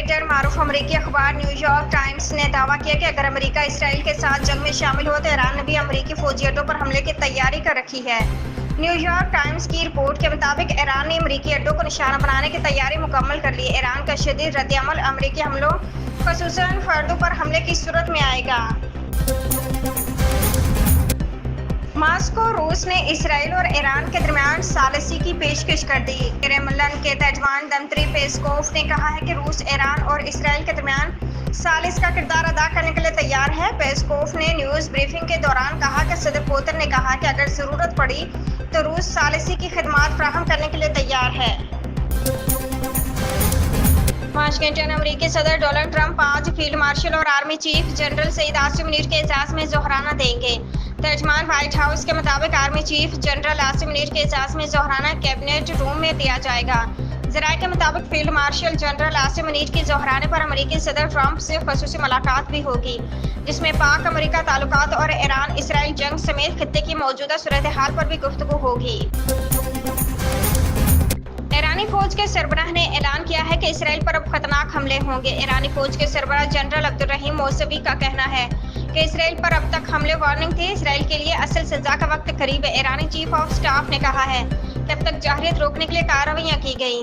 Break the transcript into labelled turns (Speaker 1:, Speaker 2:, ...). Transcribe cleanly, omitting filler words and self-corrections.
Speaker 1: Editor मारूफ अमेरिकी अखबार New York times ने दावा किया कि अगर अमेरिका इसराइल के साथ जंग में शामिल हो तो ईरान ने भी अमेरिकी फौजी अड्डों पर हमले की तैयारी कर रखी है। न्यूयॉर्क टाइम्स की रिपोर्ट के मुताबिक ईरान ने अमेरिकी अड्डों को निशाना बनाने की तैयारी मुकम्मल कर ली है। ईरान का शदीद रद्दअमल अमेरिकी हमलों ख़ुसूसन फर्दों पर हमले की सूरत में आएगा। मॉस्को रूस ने इसराइल और ईरान के दरमियान सालिसी की पेशकश कर दी। क्रेमलिन के तर्जुमान दमित्री पेस्कोव ने कहा है कि रूस ईरान और इसराइल के दरमियान सालिस का किरदार अदा करने के लिए तैयार है। पेस्कोव ने न्यूज़ ब्रीफिंग के दौरान कहा कि सदर पुतिन ने कहा कि अगर ज़रूरत पड़ी तो रूस सालिसी की खिदमात फराहम करने के लिए तैयार है। वाशिंगटन अमेरिकी सदर डोनाल्ड ट्रंप आज फील्ड मार्शल और army chief general Syed Asim Munir के एजाज़ में जोहराना देंगे। तर्जमान व्हाइट हाउस के मुताबिक army chief general Asim Munir के एजाज़ में जोहराना कैबिनेट रूम में दिया जाएगा। ज़राए के मुताबिक field marshal general Asim Munir के जोहराने पर अमेरिकी सदर ट्रंप से ख़ुसूसी मुलाकात भी होगी, जिसमें पाक अमेरिका ताल्लुकात और ईरान इसराइल जंग समेत खित्ते की मौजूदा सूरत हाल पर भी गुफ्तगू होगी। ईरानी फौज के सरबराह ने ऐलान किया है कि इसराइल पर अब खतरनाक हमले होंगे। ईरानी फौज के सरबराह जनरल अब्दुर्रहीम मौसवी का कहना है कि इसराइल पर अब तक हमले वार्निंग थे। इसराइल के लिए असल सजा का वक्त करीब है। ईरानी चीफ ऑफ स्टाफ ने कहा है कि अब तक जाहिलियत रोकने के लिए कार्रवाइयां की गई।